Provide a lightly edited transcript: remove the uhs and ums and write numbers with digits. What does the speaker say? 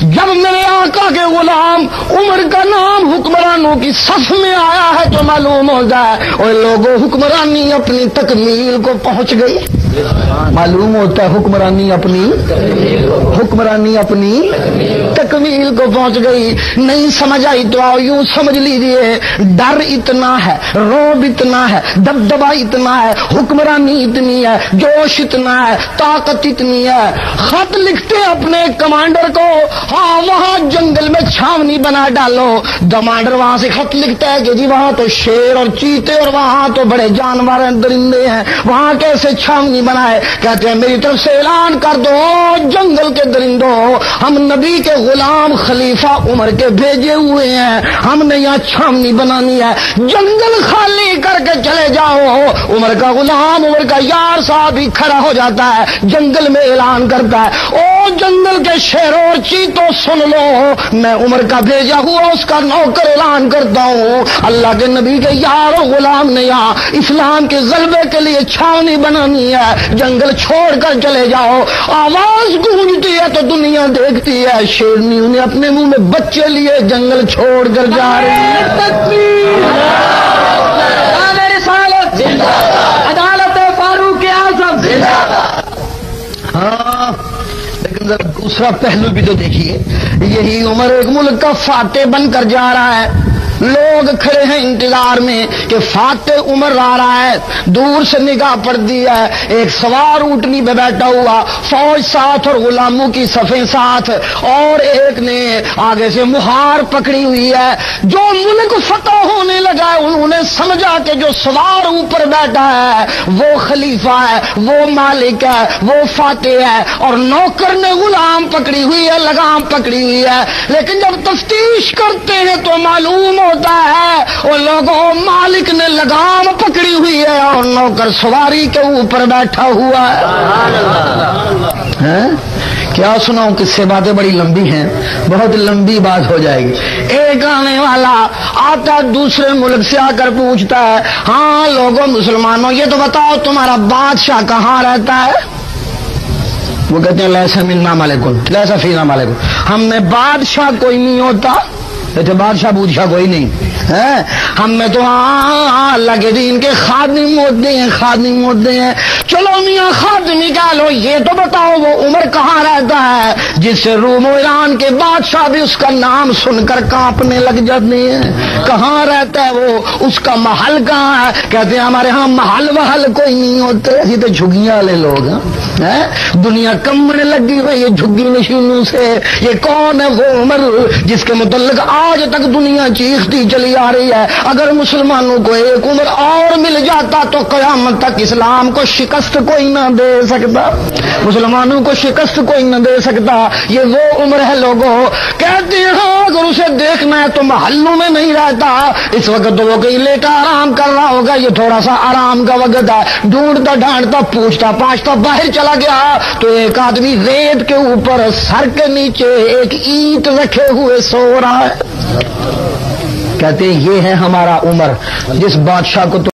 جب میرے آقا کے غلام عمر کا نام حکمرانوں کی صف میں آیا ہے تو معلوم ہو جائے اور لوگوں حکمرانی اپنی تکمیل کو پہنچ گئی. معلوم ہوتا ہے حکمرانی اپنی تکمیل کو پہنچ گئی. نہیں سمجھ آئی تو آؤ یوں سمجھ لیجیے، ڈر اتنا ہے، روب اتنا ہے، دبدبا اتنا ہے، حکمرانی اتنی ہے، جوش اتنا ہے، طاقت اتنی ہے. خط لکھتے اپنے کمانڈر کو، ہاں وہاں جنگل میں چھاونی بنا ڈالو. کمانڈر وہاں سے خط لکھتا ہے کہ جی وہاں تو شیر اور چیتے اور وہاں تو بڑے جانور درندے ہیں، وہاں کیسے چھاونی بنائے؟ کہتے ہیں میری طرف سے اعلان کر دو جنگل کے درندوں، ہم نبی کے غلام خلیفہ عمر کے بھیجے ہوئے ہیں، ہم نے یہاں چھاونی بنانی ہے، جنگل خالی کر کے چلے جاؤ. عمر کا غلام، عمر کا یار صاحب ہی کھڑا ہو جاتا ہے، جنگل میں اعلان کرتا ہے، او جنگل کے شیروں اور چیتوں سن لو، میں عمر کا بھیجا ہوا اس کا نوکر اعلان کرتا ہوں، اللہ کے نبی کے یار و غلام نے یہاں اسلام کے غلبے کے لیے چھاونی بنانی ہے، جنگل چھوڑ کر چلے جاؤ. آواز گونجتی ہے تو دنیا دیکھتی ہے، شیرنیوں نے اپنے منہ میں بچے لیے جنگل چھوڑ کر جا رہی ہے. عدالت فاروق اعظم. ہاں لیکن ذرا دوسرا پہلو بھی تو دیکھیے، یہی عمر ایک ملک کا فاتح بن کر جا رہا ہے، لوگ کھڑے ہیں انتظار میں کہ فاتح عمر آ رہا ہے. دور سے نگاہ پڑتی ہے، ایک سوار اونٹنی پہ بیٹھا ہوا، فوج ساتھ اور غلاموں کی صفیں ساتھ، اور ایک نے آگے سے مہار پکڑی ہوئی ہے. جو ملک فتح ہونے لگا ہے انہوں نے سمجھا کہ جو سوار اوپر بیٹھا ہے وہ خلیفہ ہے، وہ مالک ہے، وہ فاتح ہے، اور نوکر نے غلام پکڑی ہوئی ہے، لگام پکڑی ہوئی ہے. لیکن جب تفتیش کرتے ہیں تو معلوم ہوتا ہے وہ لوگوں مالک نے لگام پکڑی ہوئی ہے اور نوکر سواری کے اوپر بیٹھا ہوا ہے. کیا سناؤں، کس سے باتیں بڑی لمبی ہیں، بہت لمبی بات ہو جائے گی. ایک آنے والا آتا دوسرے ملک سے آ کر پوچھتا ہے، ہاں لوگوں مسلمانوں یہ تو بتاؤ تمہارا بادشاہ کہاں رہتا ہے؟ وہ کہتے ہیں لیسا منا مالکن لیسا فینا مالکن، ہم میں بادشاہ کوئی نہیں ہوتا. بادشاہ بودشاہ کوئی نہیں ہے، ہم میں تو ہاں اللہ کے دین کے خادم ہوتے ہیں. چلو میاں خادم نکالو، یہ تو بتاؤ وہ عمر کہاں رہتا ہے جس سے روم و ایران کے بادشاہ بھی اس کا نام سن کر کانپنے لگ جاتے ہیں؟ کہاں رہتا ہے وہ، اس کا محل کہاں ہے؟ کہتے ہیں ہمارے ہاں محل وحل کوئی نہیں ہوتے، ایسی تو جھگیاں والے لوگ ہیں. دنیا کمنے لگی ہوئی ہے جھگی نشینوں سے. یہ کون ہے؟ وہ عمر جس کے متعلق آج تک دنیا چیختی چلی آ رہی ہے. اگر مسلمانوں کو ایک عمر اور مل جاتا تو قیامت تک اسلام کو شکست کوئی نہ دے سکتا، مسلمانوں کو شکست کوئی نہ دے سکتا. یہ وہ عمر ہے. لوگوں کہتے ہیں اگر اسے دیکھنا ہے تو محلوں میں نہیں رہتا، اس وقت تو وہ کہیں لیٹا آرام کر رہا ہوگا، یہ تھوڑا سا آرام کا وقت ہے. ڈھونڈتا ڈھانڈتا پوچھتا پاچھتا باہر چلا گیا تو ایک آدمی ریت کے اوپر سر کے نیچے ایک اینٹ رکھے ہوئے سو رہا ہے. کہتے ہیں یہ ہے ہمارا عمر، جس بادشاہ کو